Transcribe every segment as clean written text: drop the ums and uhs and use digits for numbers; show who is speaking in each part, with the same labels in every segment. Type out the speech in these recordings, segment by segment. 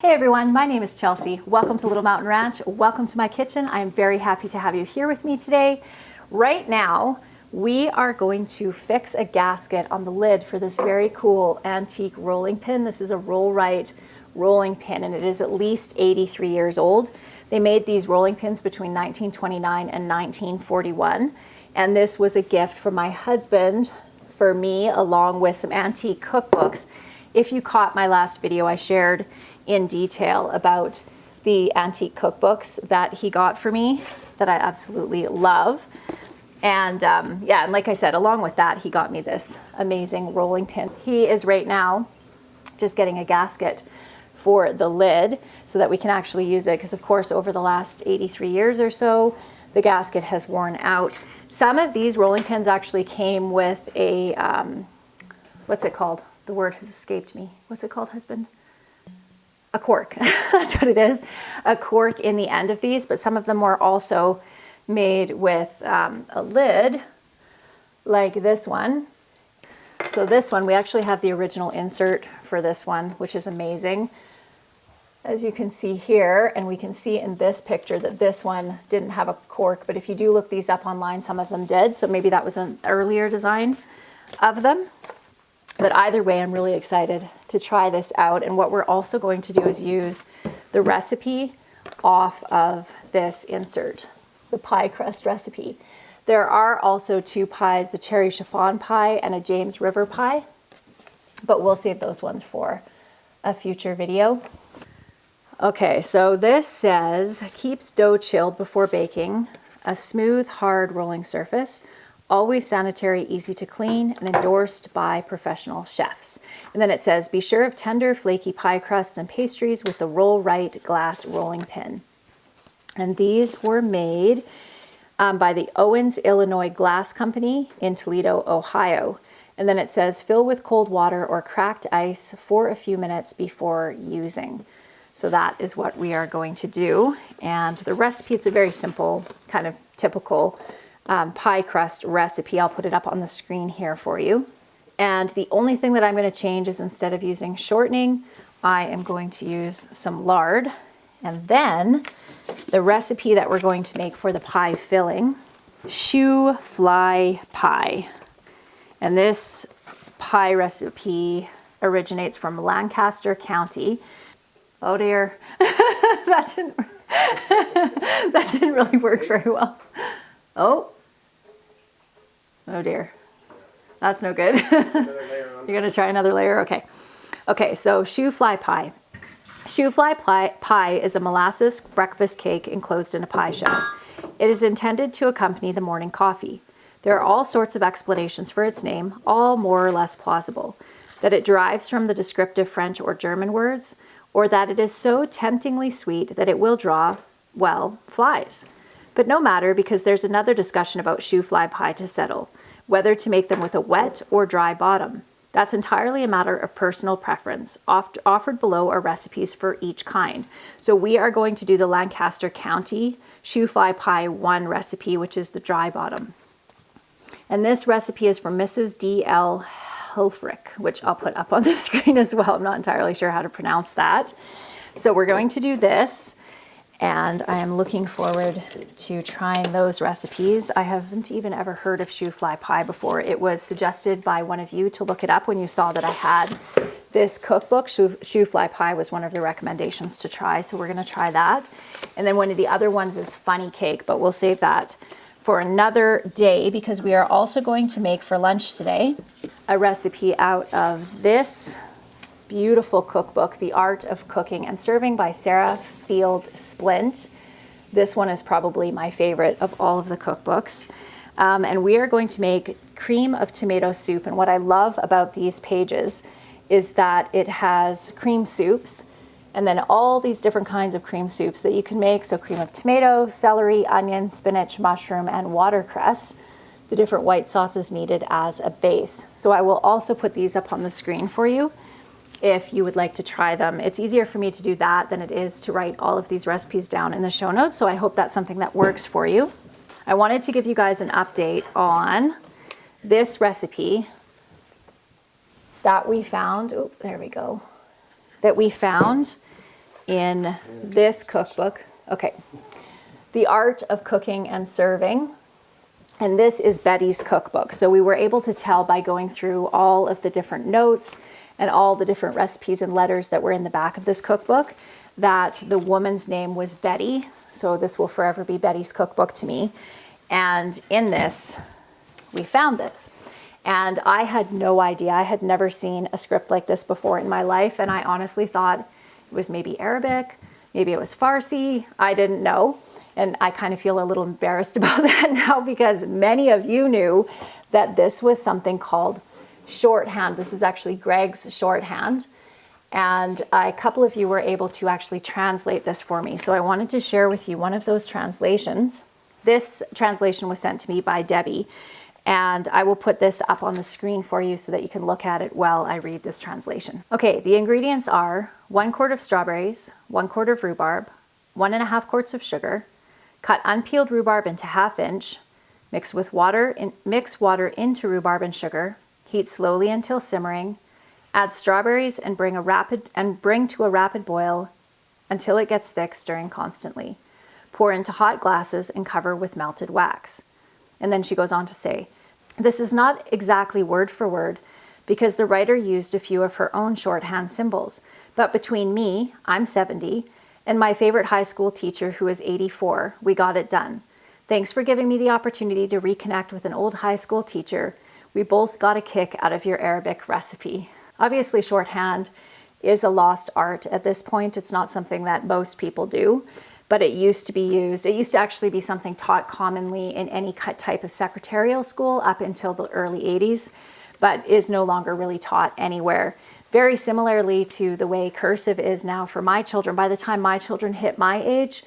Speaker 1: Hey everyone, my name is Chelsea. Welcome to Little Mountain Ranch. Welcome to my kitchen. I am very happy to have you here with me today. Right now, we are going to fix a gasket on the lid for this very cool antique rolling pin. This is a Roll-Right rolling pin and it is at least 83 years old. They made these rolling pins between 1929 and 1941. And this was a gift from my husband for me, along with some antique cookbooks. If you caught my last video, I shared in detail about the antique cookbooks that he got for me that I absolutely love. And yeah, and like I said, along with that, he got me this amazing rolling pin. He is right now just getting a gasket for the lid so that we can actually use it, because of course over the last 83 years or so, the gasket has worn out. Some of these rolling pins actually came with a, what's it called? The word has escaped me. What's it called, husband? A cork. That's what it is. A cork in the end of these, but some of them were also made with a lid like this one. So this one, we actually have the original insert for this one, which is amazing. As you can see here, and we can see in this picture that this one didn't have a cork, but if you do look these up online, some of them did. So maybe that was an earlier design of them. But either way, I'm really excited to try this out. And what we're also going to do is use the recipe off of this insert, the pie crust recipe. There are also two pies, the cherry chiffon pie and a James River pie, but we'll save those ones for a future video. Okay, so this says, keeps dough chilled before baking, a smooth, hard rolling surface, always sanitary, easy to clean, and endorsed by professional chefs. And then it says, be sure of tender, flaky pie crusts and pastries with the Roll-Right glass rolling pin. And these were made by the Owens, Illinois Glass Company in Toledo, Ohio. And then it says, fill with cold water or cracked ice for a few minutes before using. So that is what we are going to do. And the recipe, it's a very simple, kind of typical pie crust recipe. I'll put it up on the screen here for you. And the only thing that I'm going to change is, instead of using shortening, I am going to use some lard. And then the recipe that we're going to make for the pie filling, Shoofly Pie. And this pie recipe originates from Lancaster County. Oh dear, that didn't really work very well. Oh dear, that's no good. You're gonna try another layer? Okay. Okay, so Shoofly Pie. Shoofly Pie is a molasses breakfast cake enclosed in a pie shell. It is intended to accompany the morning coffee. There are all sorts of explanations for its name, all more or less plausible. That it derives from the descriptive French or German words, or that it is so temptingly sweet that it will draw, well, flies. But no matter, because there's another discussion about Shoofly Pie to settle, whether to make them with a wet or dry bottom. That's entirely a matter of personal preference. Offered below are recipes for each kind. So we are going to do the Lancaster County Shoofly Pie 1 recipe, which is the dry bottom. And this recipe is from Mrs. D.L. Hilfrich, which I'll put up on the screen as well. I'm not entirely sure how to pronounce that. So we're going to do this. And I am looking forward to trying those recipes. I haven't even ever heard of Shoofly Pie before. It was suggested by one of you to look it up when you saw that I had this cookbook. Shoofly Pie was one of the recommendations to try, so we're gonna try that. And then one of the other ones is funny cake, but we'll save that for another day, because we are also going to make for lunch today a recipe out of this beautiful cookbook, The Art of Cooking and Serving by Sarah Field Splint. This one is probably my favorite of all of the cookbooks. And we are going to make cream of tomato soup. And what I love about these pages is that it has cream soups and then all these different kinds of cream soups that you can make. So cream of tomato, celery, onion, spinach, mushroom, and watercress. The different white sauces needed as a base. So I will also put these up on the screen for you if you would like to try them. It's easier for me to do that than it is to write all of these recipes down in the show notes, so I hope that's something that works for you. I wanted to give you guys an update on this recipe that we found, oh, there we go, that we found in this cookbook. Okay, The Art of Cooking and Serving. And this is Betty's cookbook. So we were able to tell by going through all of the different notes and all the different recipes and letters that were in the back of this cookbook that the woman's name was Betty. So this will forever be Betty's cookbook to me. And in this, we found this. And I had no idea. I had never seen a script like this before in my life. And I honestly thought it was maybe Arabic, maybe it was Farsi. I didn't know. And I kind of feel a little embarrassed about that now because many of you knew that this was something called shorthand. This is actually Greg's shorthand. And a couple of you were able to actually translate this for me. So I wanted to share with you one of those translations. This translation was sent to me by Debbie. And I will put this up on the screen for you so that you can look at it while I read this translation. Okay, the ingredients are 1 quart of strawberries, 1 quart of rhubarb, 1.5 quarts of sugar. Cut unpeeled rhubarb into 1/2 inch. Mix water into rhubarb and sugar. Heat slowly until simmering. Add strawberries and bring to a rapid boil until it gets thick, stirring constantly. Pour into hot glasses and cover with melted wax. And then she goes on to say, this is not exactly word for word because the writer used a few of her own shorthand symbols. But between me, I'm 70, and my favorite high school teacher, who is 84, we got it done. Thanks for giving me the opportunity to reconnect with an old high school teacher. We both got a kick out of your Arabic recipe. Obviously, shorthand is a lost art at this point. It's not something that most people do, but it used to be used. It used to actually be something taught commonly in any type of secretarial school up until the early 80s, but is no longer really taught anywhere. Very similarly to the way cursive is now for my children. By the time my children hit my age,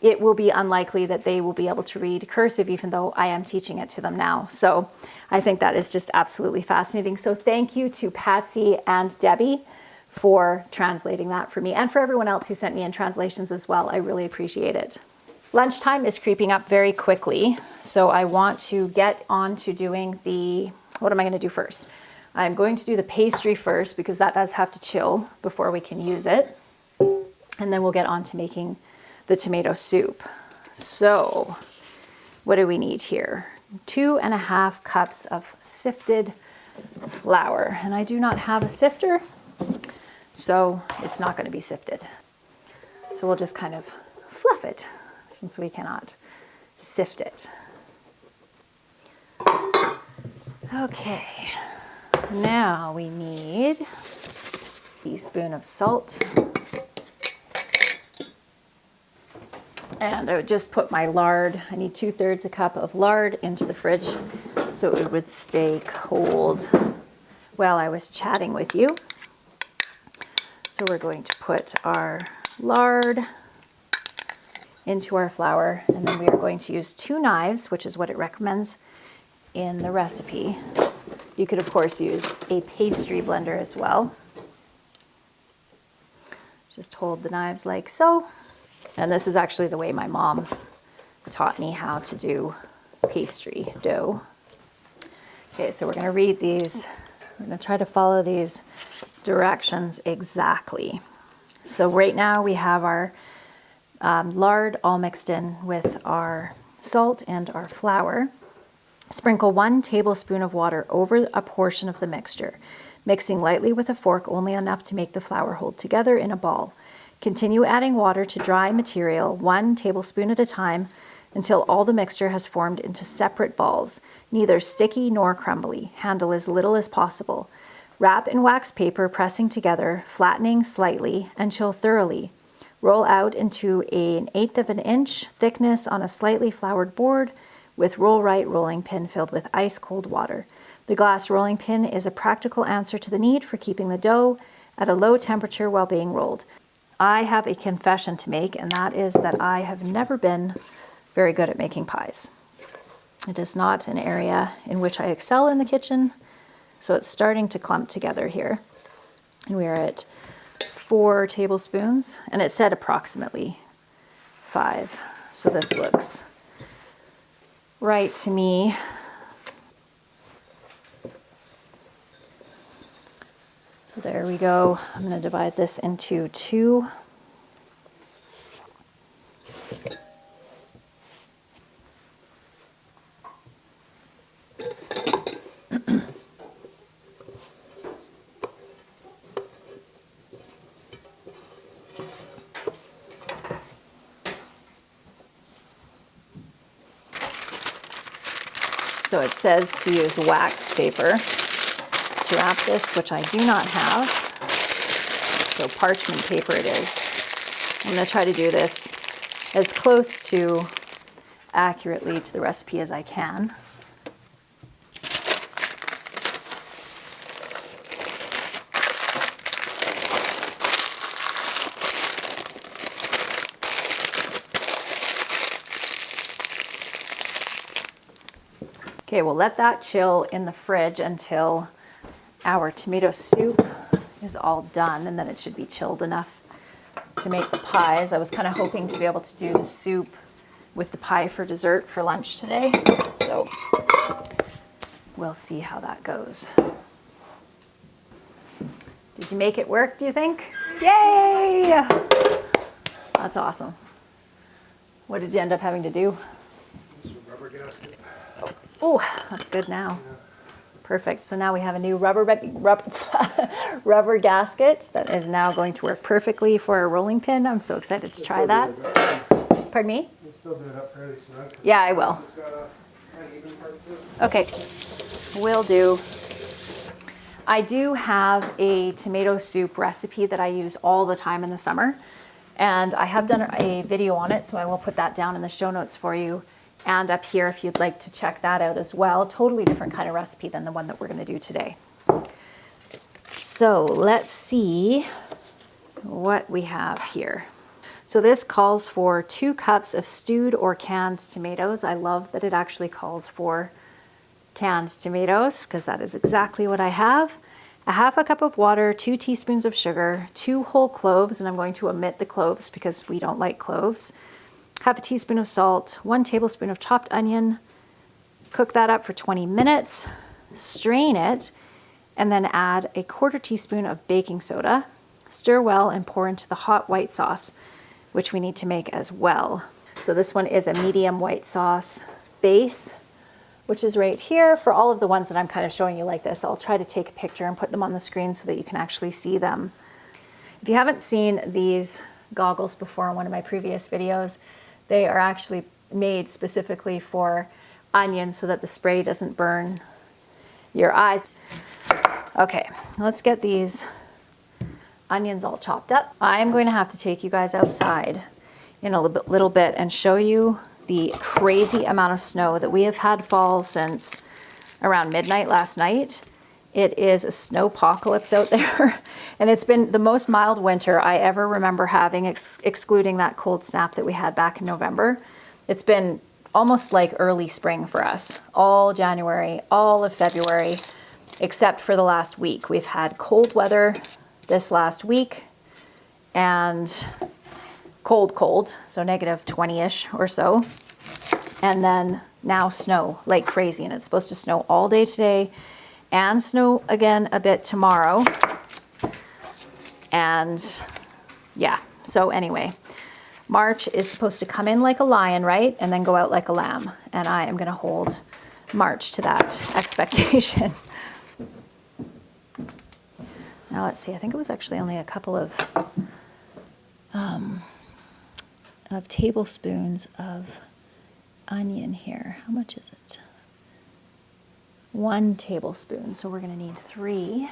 Speaker 1: it will be unlikely that they will be able to read cursive, even though I am teaching it to them now. So I think that is just absolutely fascinating. So thank you to Patsy and Debbie for translating that for me, and for everyone else who sent me in translations as well. I really appreciate it. Lunchtime is creeping up very quickly, so I want to get on to doing what am I going to do first? I'm going to do the pastry first because that does have to chill before we can use it. And then we'll get on to making the tomato soup. So what do we need here? 2.5 cups of sifted flour. And I do not have a sifter, so it's not going to be sifted. So we'll just kind of fluff it since we cannot sift it. Okay, now we need a teaspoon of salt. And I would just put my lard, I need 2/3 a cup of lard into the fridge so it would stay cold while I was chatting with you. So we're going to put our lard into our flour, and then we are going to use 2 knives, which is what it recommends in the recipe. You could of course use a pastry blender as well. Just hold the knives like so. And this is actually the way my mom taught me how to do pastry dough. Okay, so we're going to read these. We're going to try to follow these directions exactly. So right now we have our lard all mixed in with our salt and our flour. Sprinkle 1 tablespoon of water over a portion of the mixture, mixing lightly with a fork only enough to make the flour hold together in a ball. Continue adding water to dry material 1 tablespoon at a time until all the mixture has formed into separate balls, neither sticky nor crumbly. Handle as little as possible. Wrap in wax paper, pressing together, flattening slightly, and chill thoroughly. Roll out into an 1/8 of an inch thickness on a slightly floured board with roll-right rolling pin filled with ice-cold water. The glass rolling pin is a practical answer to the need for keeping the dough at a low temperature while being rolled. I have a confession to make, and that is that I have never been very good at making pies. It is not an area in which I excel in the kitchen, so it's starting to clump together here. And we are at 4 tablespoons, and it said approximately 5. So this looks right to me. So there we go. I'm going to divide this into 2 So it says to use wax paper to wrap this, which I do not have. So parchment paper it is. I'm going to try to do this as close to accurately to the recipe as I can. Okay, we'll let that chill in the fridge until our tomato soup is all done, and then it should be chilled enough to make the pies. I was kind of hoping to be able to do the soup with the pie for dessert for lunch today, so we'll see how that goes. Did you make it work, do you think? Yay! That's awesome. What did you end up having to do?
Speaker 2: Rubber gasket.
Speaker 1: Oh, that's good now. Perfect. So now we have a new rubber gasket that is now going to work perfectly for a rolling pin. I'm so excited to try that. Pardon me?
Speaker 2: You'll still do it up fairly snug.
Speaker 1: Yeah, I will. Okay, will do. I do have a tomato soup recipe that I use all the time in the summer, and I have done a video on it, so I will put that down in the show notes for you and up here if you'd like to check that out as well. Totally different kind of recipe than the one that we're going to do today. So let's see what we have here. So this calls for 2 cups of stewed or canned tomatoes. I love that it actually calls for canned tomatoes because that is exactly what I have. A half a cup of water, 2 teaspoons of sugar, 2 whole cloves, and I'm going to omit the cloves because we don't like cloves. Half a teaspoon of salt, 1 tablespoon of chopped onion. Cook that up for 20 minutes, strain it, and then add a 1/4 teaspoon of baking soda. Stir well and pour into the hot white sauce, which we need to make as well. So this one is a medium white sauce base, which is right here. For all of the ones that I'm kind of showing you like this, I'll try to take a picture and put them on the screen so that you can actually see them. If you haven't seen these goggles before in one of my previous videos, they are actually made specifically for onions so that the spray doesn't burn your eyes. Okay, let's get these onions all chopped up. I'm going to have to take you guys outside in a little bit and show you the crazy amount of snow that we have had fall since around midnight last night. It is a snowpocalypse out there, and it's been the most mild winter I ever remember having, excluding that cold snap that we had back in November. It's been almost like early spring for us. All January, all of February, except for the last week. We've had cold weather this last week, and cold, so negative 20-ish or so. And then now snow like crazy, and it's supposed to snow all day today and snow again a bit tomorrow. And yeah, so anyway, March is supposed to come in like a lion, right? And then go out like a lamb. And I am gonna hold March to that expectation. Now let's see, I think it was actually only a couple of tablespoons of onion here. How much is it? 1 tablespoon, so we're gonna need 3.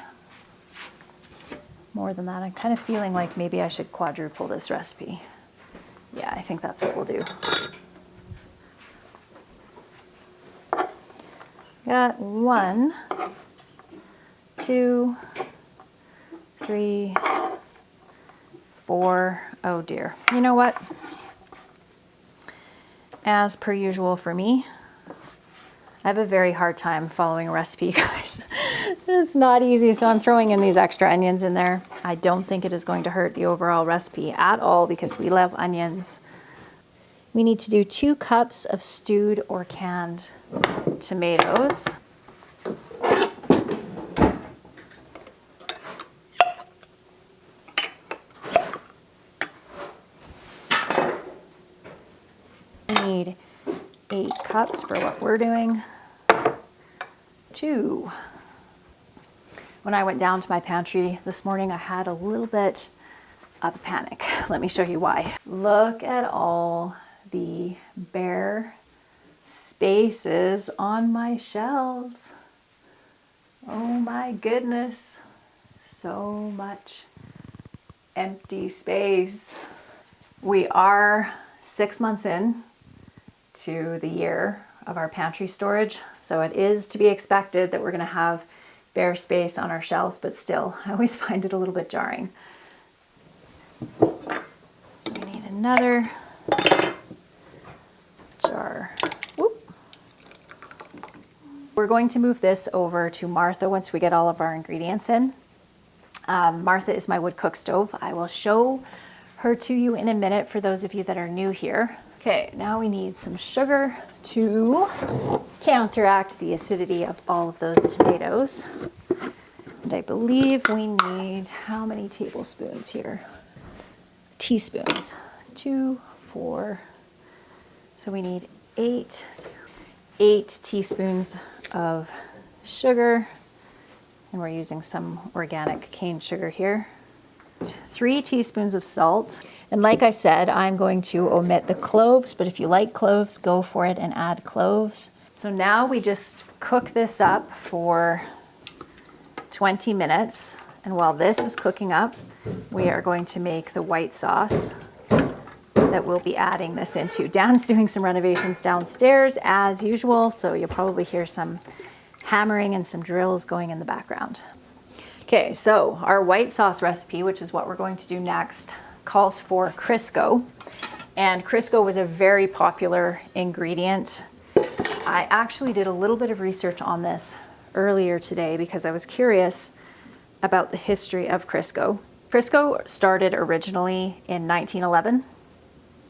Speaker 1: More than that. I'm kind of feeling like maybe I should quadruple this recipe. Yeah, I think that's what we'll do. Got 1, 2, 3, 4. Oh dear. You know what? As per usual for me, I have a very hard time following a recipe, guys. It's not easy, so I'm throwing in these extra onions in there. I don't think it is going to hurt the overall recipe at all because we love onions. We need to do 2 cups of stewed or canned tomatoes. We need 8 cups for what we're doing. 2. When I went down to my pantry this morning, I had a little bit of a panic. Let me show you why. Look at all the bare spaces on my shelves. Oh my goodness, so much empty space. We are 6 months in to the year of our pantry storage, so it is to be expected that we're going to have bare space on our shelves, but still, I always find it a little bit jarring. So we need another jar. Whoop. We're going to move this over to Martha once we get all of our ingredients in. Martha is my wood cook stove. I will show her to you in a minute for those of you that are new here. Okay, now we need some sugar to counteract the acidity of all of those tomatoes. And I believe we need how many tablespoons here? Teaspoons. 2, 4. So we need 8 teaspoons of sugar. And we're using some organic cane sugar here. 3 teaspoons of salt. And like I said, I'm going to omit the cloves, but if you like cloves, go for it and add cloves. So now we just cook this up for 20 minutes. And while this is cooking up, we are going to make the white sauce that we'll be adding this into. Dan's doing some renovations downstairs as usual, so you'll probably hear some hammering and some drills going in the background. Okay, so our white sauce recipe, which is what we're going to do next, calls for Crisco. And Crisco was a very popular ingredient. I actually did a little bit of research on this earlier today because I was curious about the history of Crisco. Crisco started originally in 1911.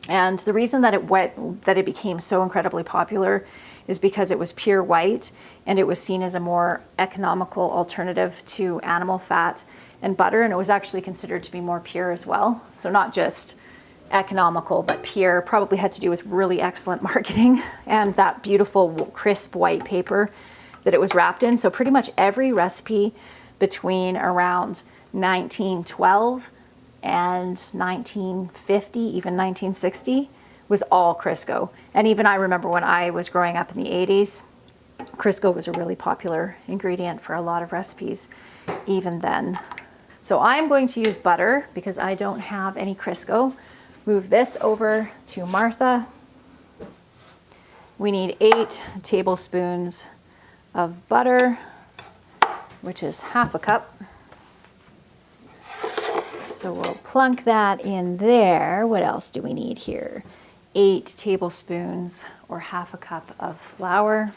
Speaker 1: And the reason that it became so incredibly popular is because it was pure white and it was seen as a more economical alternative to animal fat and butter, and it was actually considered to be more pure as well. So not just economical, but pure. Probably had to do with really excellent marketing and that beautiful crisp white paper that it was wrapped in. So pretty much every recipe between around 1912 and 1950, even 1960, was all Crisco. And even I remember when I was growing up in the 80s, Crisco was a really popular ingredient for a lot of recipes even then. So I'm going to use butter because I don't have any Crisco. Move this over to Martha. We need 8 tablespoons of butter, which is half a cup. So we'll plunk that in there. What else do we need here? 8 tablespoons or half a cup of flour.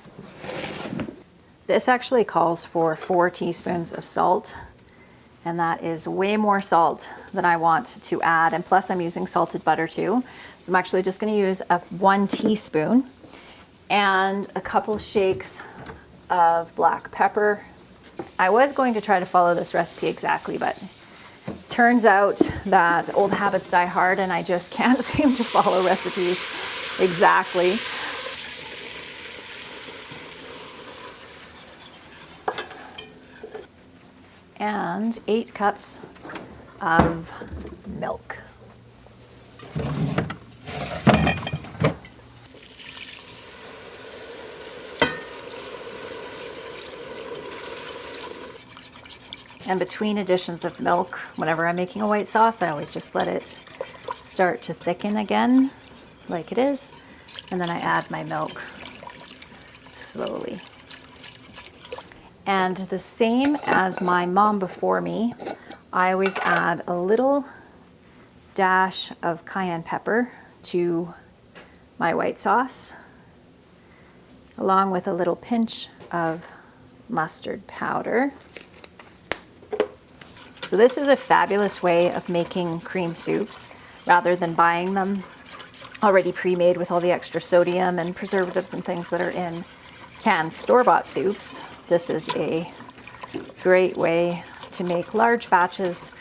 Speaker 1: This actually calls for 4 teaspoons of salt, and that is way more salt than I want to add. And plus I'm using salted butter too. So I'm actually just gonna use 1 teaspoon and a couple shakes of black pepper. I was going to try to follow this recipe exactly, but turns out that old habits die hard and I just can't seem to follow recipes exactly. And 8 cups of milk. And between additions of milk, whenever I'm making a white sauce, I always just let it start to thicken again, like it is, and then I add my milk slowly. And the same as my mom before me, I always add a little dash of cayenne pepper to my white sauce, along with a little pinch of mustard powder. So this is a fabulous way of making cream soups rather than buying them already pre-made with all the extra sodium and preservatives and things that are in canned store-bought soups. This is a great way to make large batches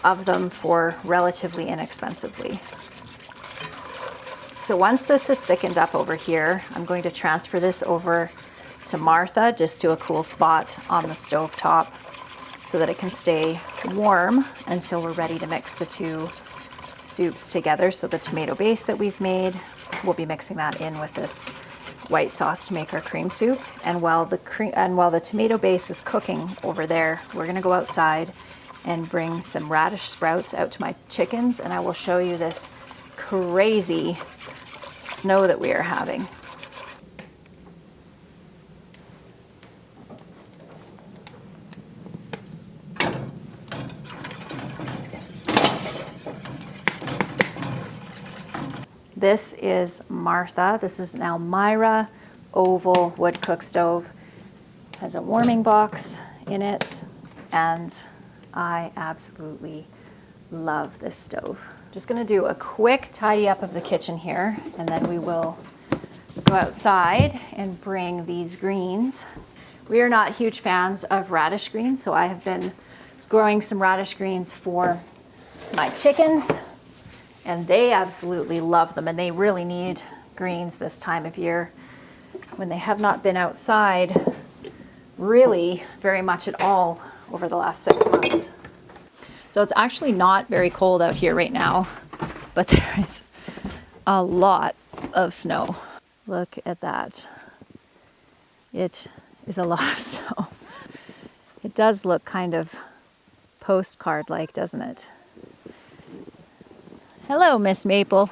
Speaker 1: of them for relatively inexpensively. So once this has thickened up over here, I'm going to transfer this over to Martha, just to a cool spot on the stove top, so that it can stay warm until we're ready to mix the 2 soups together. So the tomato base that we've made, we'll be mixing that in with this white sauce to make our cream soup. And while the tomato base is cooking over there, we're gonna go outside and bring some radish sprouts out to my chickens, and I will show you this crazy snow that we are having. This is Martha. This is an Elmira oval wood cook stove. It has a warming box in it, and I absolutely love this stove. Just gonna do a quick tidy up of the kitchen here, and then we will go outside and bring these greens. We are not huge fans of radish greens, so I have been growing some radish greens for my chickens, and they absolutely love them, and they really need greens this time of year when they have not been outside really very much at all over the last 6 months. So it's actually not very cold out here right now, but there is a lot of snow. Look at that. It is a lot of snow. It does look kind of postcard-like, doesn't it? Hello, Miss Maple.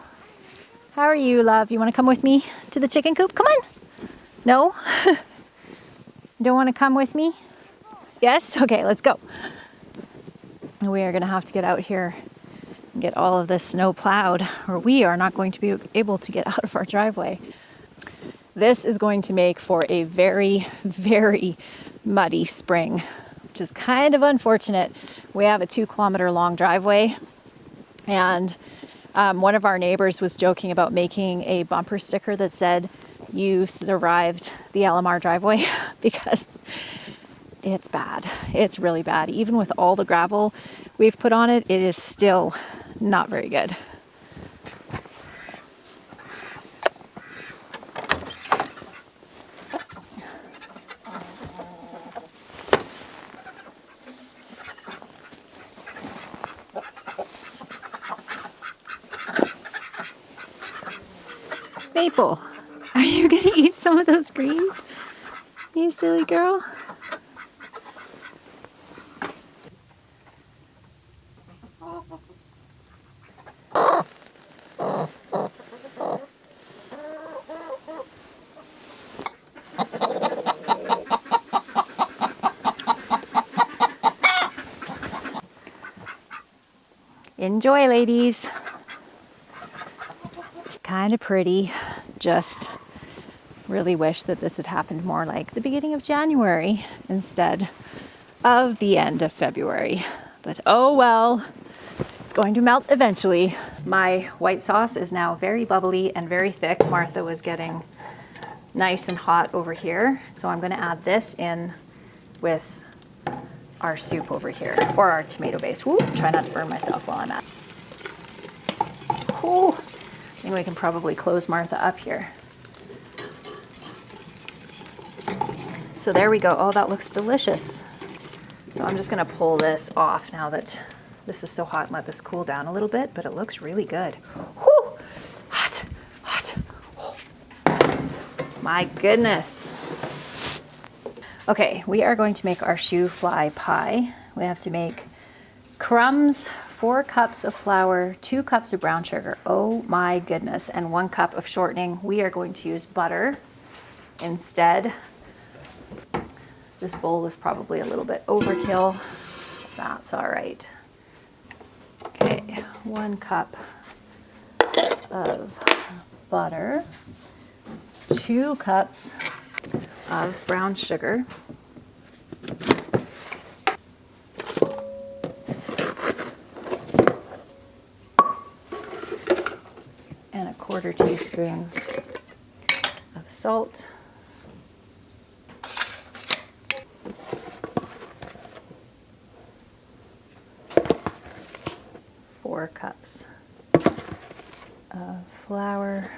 Speaker 1: How are you, love? You want to come with me to the chicken coop? Come on. No? Don't want to come with me? Yes? Okay, let's go. We are going to have to get out here and get all of this snow plowed, or we are not going to be able to get out of our driveway. This is going to make for a very, very muddy spring, which is kind of unfortunate. We have a 2-kilometer long driveway, and one of our neighbors was joking about making a bumper sticker that said, "You survived the LMR driveway," because it's bad. It's really bad. Even with all the gravel we've put on it, it is still not very good. Maple, are you going to eat some of those greens? You silly girl. Enjoy, ladies. Kind of pretty. Just really wish that this had happened more like the beginning of January instead of the end of February. But oh well, it's going to melt eventually. My white sauce is now very bubbly and very thick. Martha was getting nice and hot over here. So I'm going to add this in with our soup over here, or our tomato base. Woo, try not to burn myself while I'm at it. Ooh, I think we can probably close Martha up here. So there we go. Oh, that looks delicious. So I'm just gonna pull this off now that this is so hot and let this cool down a little bit, but it looks really good. Whew, hot, hot. Oh. My goodness. Okay, we are going to make our Shoofly pie. We have to make crumbs, 4 cups of flour, 2 cups of brown sugar. Oh my goodness, and 1 cup of shortening. We are going to use butter instead. This bowl is probably a little bit overkill. That's all right. Okay, 1 cup of butter, 2 cups of brown sugar, and a 1/4 teaspoon of salt, 4 cups of flour.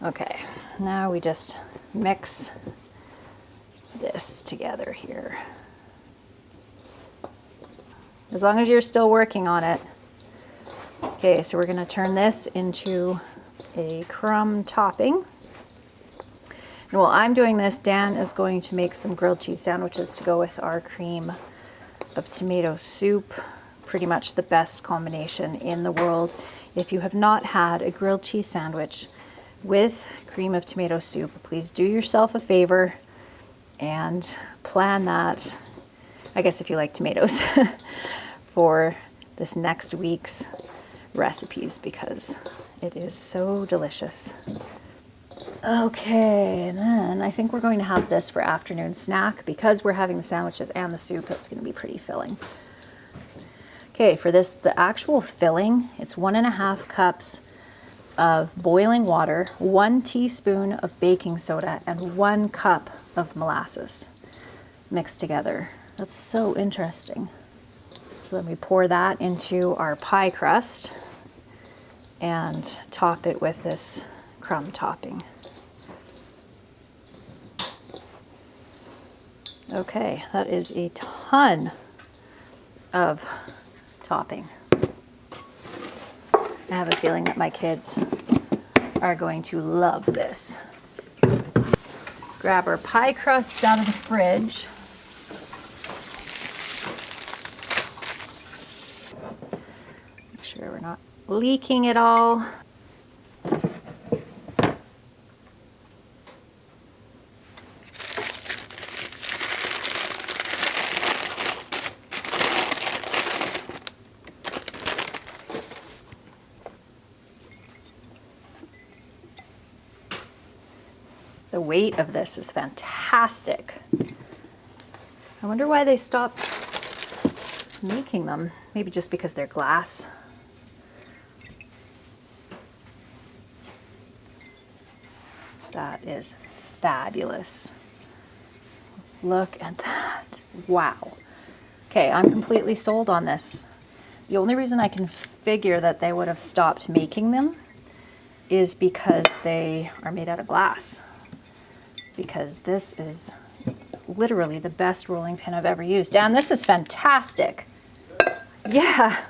Speaker 1: Okay, now we just mix this together here. As long as you're still working on it. Okay, so we're going to turn this into a crumb topping. And while I'm doing this, Dan is going to make some grilled cheese sandwiches to go with our cream of tomato soup. Pretty much the best combination in the world. If you have not had a grilled cheese sandwich with cream of tomato soup, please do yourself a favor and plan that, I guess if you like tomatoes, for this next week's recipes, because it is so delicious. Okay, and then I think we're going to have this for afternoon snack. Because we're having the sandwiches and the soup, it's going to be pretty filling. Okay, for this, the actual filling, it's 1.5 cups of boiling water, 1 teaspoon of baking soda, and 1 cup of molasses mixed together. That's so interesting. So then we pour that into our pie crust and top it with this crumb topping. Okay, that is a ton of topping. I have a feeling that my kids are going to love this. Grab our pie crusts out of the fridge. Make sure we're not leaking it all. The weight of this is fantastic. I wonder why they stopped making them. Maybe just because they're glass. That is fabulous. Look at that. Wow. Okay, I'm completely sold on this. The only reason I can figure that they would have stopped making them is because they are made out of glass. Because this is literally the best rolling pin I've ever used. Dan, this is fantastic. Yeah.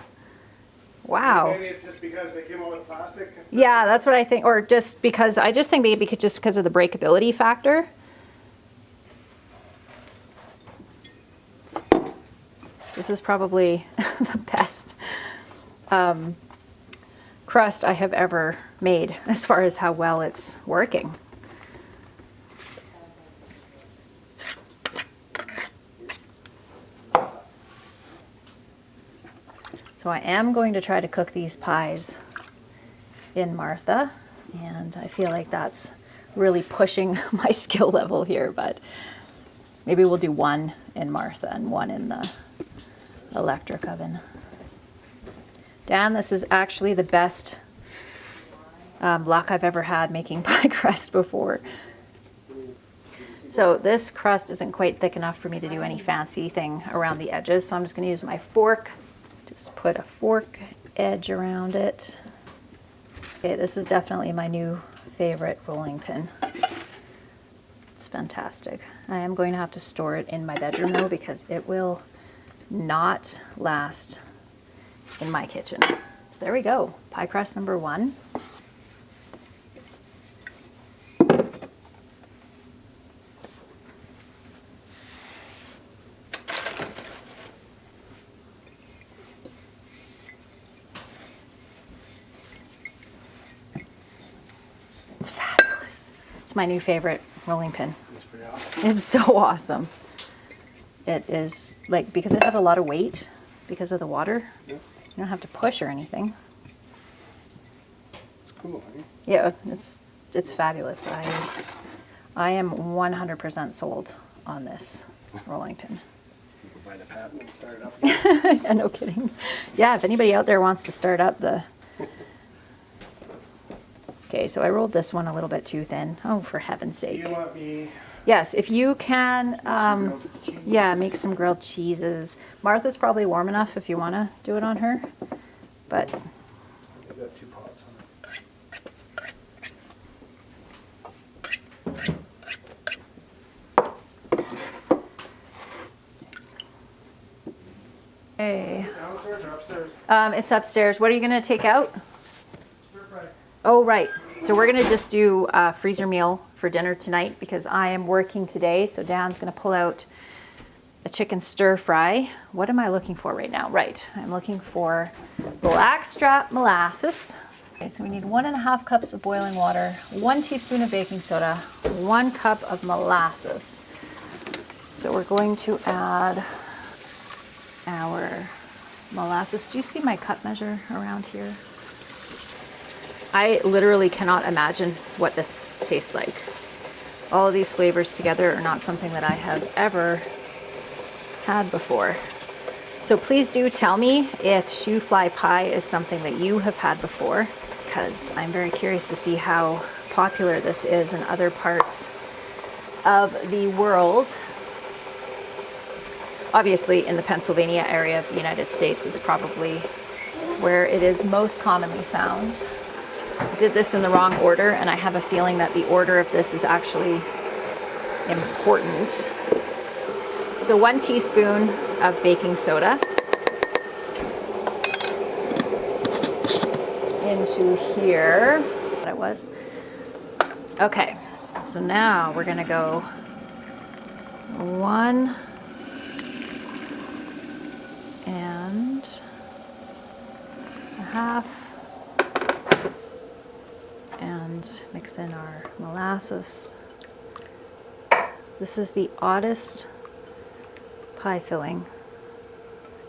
Speaker 1: Wow.
Speaker 2: Maybe it's just because they came out with plastic.
Speaker 1: Yeah, that's what I think. Or just because, I just think maybe just because of the breakability factor. This is probably the best crust I have ever made as far as how well it's working. So I am going to try to cook these pies in Martha, and I feel like that's really pushing my skill level here, but maybe we'll do one in Martha and one in the electric oven. Dan, this is actually the best luck I've ever had making pie crust before. So this crust isn't quite thick enough for me to do any fancy thing around the edges, so I'm just going to use my fork. Just put a fork edge around it. Okay, this is definitely my new favorite rolling pin. It's fantastic. I am going to have to store it in my bedroom though, because it will not last in my kitchen. So there we go, pie crust number 1. It's fabulous. It's my new favorite rolling pin.
Speaker 2: It's pretty awesome.
Speaker 1: It's so awesome. It is like, because it has a lot of weight because of the water, you don't have to push or anything.
Speaker 2: It's cool, eh?
Speaker 1: Yeah, it's fabulous. I am 100% sold on this rolling pin.
Speaker 2: You can buy the patent and start it up.
Speaker 1: Yeah, no kidding. Yeah, if anybody out there wants to start up the... Okay, so I rolled this one a little bit too thin. Oh, for heaven's sake.
Speaker 2: You want me...
Speaker 1: Yes, if you can,
Speaker 2: grilled cheese?
Speaker 1: yeah, make some grilled cheeses. Martha's probably warm enough if you want to do it on her, but
Speaker 2: I've got 2 pots on it.
Speaker 1: hey,
Speaker 2: Downstairs or upstairs?
Speaker 1: it's upstairs. What are you going to take out?
Speaker 2: Stir fry.
Speaker 1: Oh, right. So we're gonna just do a freezer meal for dinner tonight because I am working today. So Dan's gonna pull out a chicken stir fry. What am I looking for right now? Right, I'm looking for blackstrap molasses. Okay, so we need 1.5 cups of boiling water, 1 teaspoon of baking soda, 1 cup of molasses. So we're going to add our molasses. Do you see my cup measure around here? I literally cannot imagine what this tastes like. All of these flavors together are not something that I have ever had before. So please do tell me if Shoofly Pie is something that you have had before, because I'm very curious to see how popular this is in other parts of the world. Obviously, in the Pennsylvania area of the United States is probably where it is most commonly found. I did this in the wrong order, and I have a feeling that the order of this is actually important. So 1 teaspoon of baking soda into here. What it was. Okay, so now we're gonna go 1 and 1/2. And mix in our molasses. This is the oddest pie filling.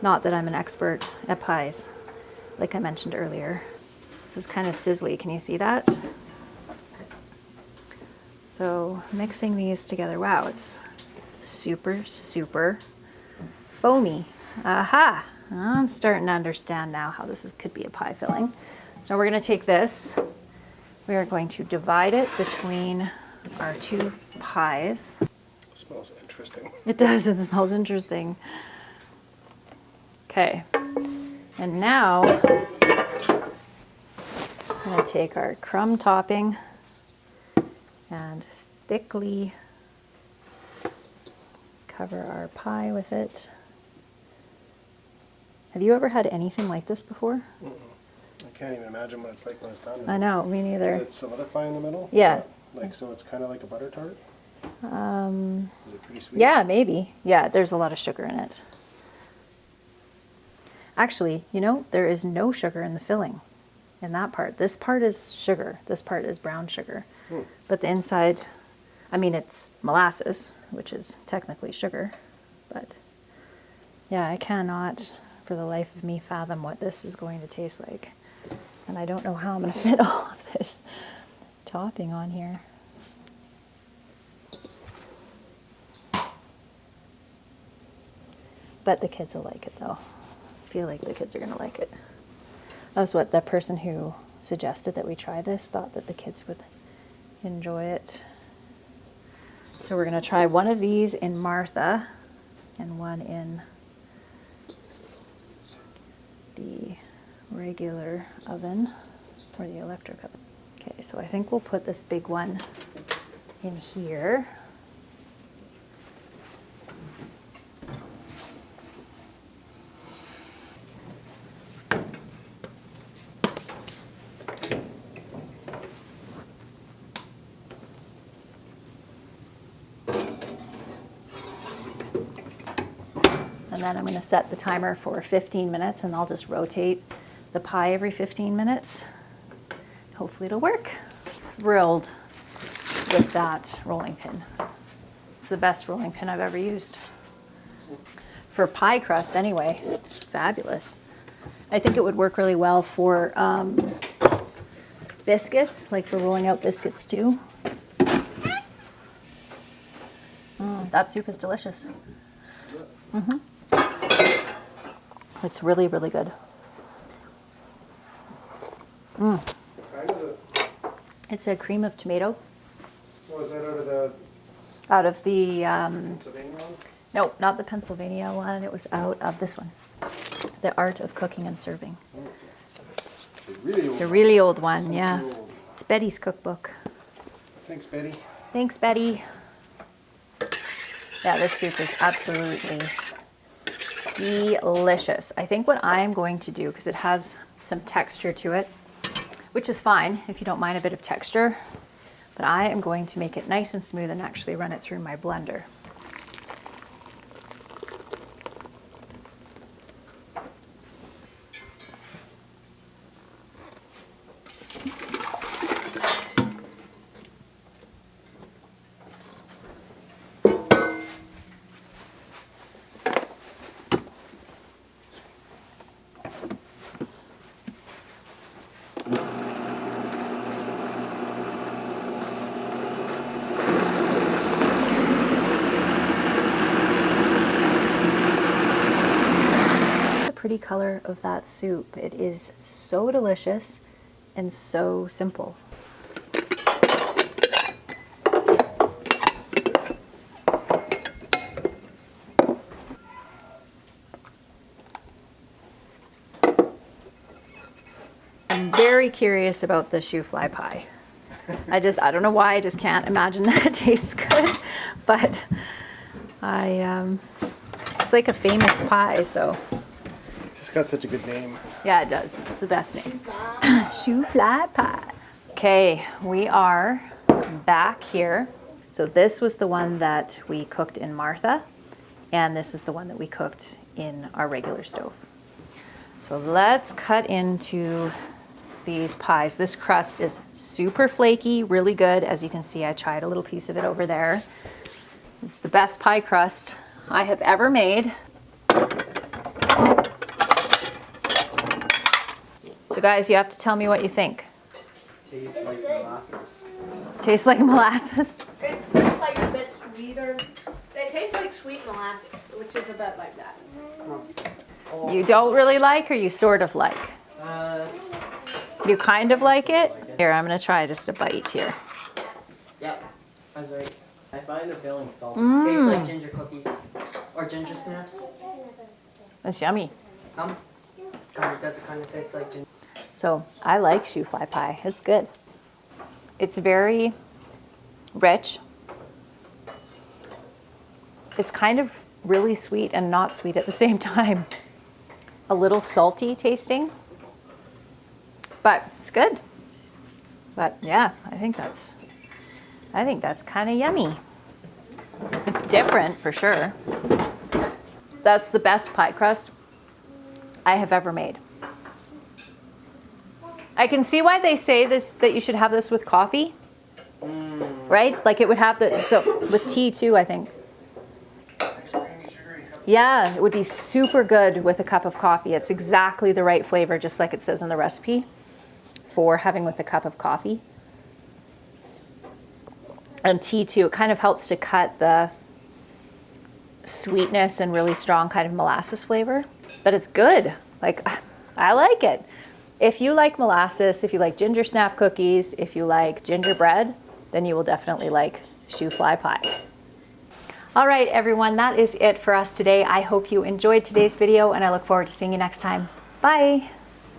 Speaker 1: Not that I'm an expert at pies, like I mentioned earlier. This is kind of sizzly, can you see that? So mixing these together, wow, it's super, super foamy. Aha, I'm starting to understand now how this could be a pie filling. So now we're gonna take this. We are going to divide it between our 2 pies.
Speaker 2: It smells interesting.
Speaker 1: It does, it smells interesting. Okay, and now I'm gonna take our crumb topping and thickly cover our pie with it. Have you ever had anything like this before?
Speaker 2: Mm-mm. I can't even imagine what it's like when it's done.
Speaker 1: I know, me neither.
Speaker 2: Is it solidify in the middle?
Speaker 1: Yeah.
Speaker 2: Like, so it's kind of like a butter tart? Is it pretty sweet?
Speaker 1: Yeah, maybe. Yeah, there's a lot of sugar in it. Actually, you know, there is no sugar in the filling in that part. This part is sugar. This part is brown sugar. But the inside, I mean, it's molasses, which is technically sugar. But yeah, I cannot for the life of me fathom what this is going to taste like. And I don't know how I'm going to fit all of this topping on here. But the kids will like it though. I feel like the kids are going to like it. That's what the person who suggested that we try this thought that the kids would enjoy it. So we're going to try one of these in Martha and one in the regular oven or the electric oven. Okay, so I think we'll put this big one in here. And then I'm going to set the timer for 15 minutes and I'll just rotate the pie every 15 minutes. Hopefully it'll work. Thrilled with that rolling pin. It's the best rolling pin I've ever used. For pie crust anyway, it's fabulous. I think it would work really well for biscuits, like for rolling out biscuits too. That soup is delicious. It's really, really good.
Speaker 2: Kind of
Speaker 1: It's a cream of tomato.
Speaker 2: was that
Speaker 1: Out
Speaker 2: out of the
Speaker 1: of the,
Speaker 2: Pennsylvania one?
Speaker 1: no, not the Pennsylvania one. It was out of this one. The Art of Cooking and Serving.
Speaker 2: Oh, it's a really old
Speaker 1: It's a really old one,
Speaker 2: So
Speaker 1: yeah.
Speaker 2: old.
Speaker 1: It's Betty's cookbook.
Speaker 2: Thanks, Betty.
Speaker 1: Thanks, Betty. Yeah, this soup is absolutely delicious. I think what I'm going to do, because it has some texture to it, which is fine if you don't mind a bit of texture. But I am going to make it nice and smooth and actually run it through my blender. Pretty color of that soup. It is so delicious and so simple. I'm very curious about the Shoofly Pie. I don't know why, I just can't imagine that it tastes good, but it's like a famous pie, so.
Speaker 2: It's got such a good name.
Speaker 1: Yeah, it does. It's the best name. Shoofly Pie. Okay, we are back here. So this was the one that we cooked in Martha, and this is the one that we cooked in our regular stove. So let's cut into these pies. This crust is super flaky, really good. As you can see, I tried a little piece of it over there. It's the best pie crust I have ever made. So guys, you have to tell me what you think.
Speaker 3: Tastes like molasses.
Speaker 1: Tastes like molasses?
Speaker 4: It tastes like a bit sweeter. They taste like sweet molasses, which is a bit like that.
Speaker 1: You don't really like, or you sort of like? You kind of like it? Here, I'm gonna try just a bite here.
Speaker 3: Yep, I was right. I find the filling salty. Tastes like ginger cookies or ginger snaps.
Speaker 1: That's yummy.
Speaker 3: God, it does kind of taste like ginger.
Speaker 1: So I like Shoofly Pie. It's good. It's very rich. It's kind of really sweet and not sweet at the same time. A little salty tasting, but it's good. But yeah, I think that's kind of yummy. It's different for sure. That's the best pie crust I have ever made. I can see why they say this, that you should have this with coffee, right? Like it would have so with tea too, I think. Yeah, it would be super good with a cup of coffee. It's exactly the right flavor, just like it says in the recipe, for having with a cup of coffee. And tea too, it kind of helps to cut the sweetness and really strong kind of molasses flavor, but it's good. Like, I like it. If you like molasses, if you like ginger snap cookies, if you like gingerbread, then you will definitely like Shoofly Pie. All right, everyone, that is it for us today. I hope you enjoyed today's video, and I look forward to seeing you next time. Bye.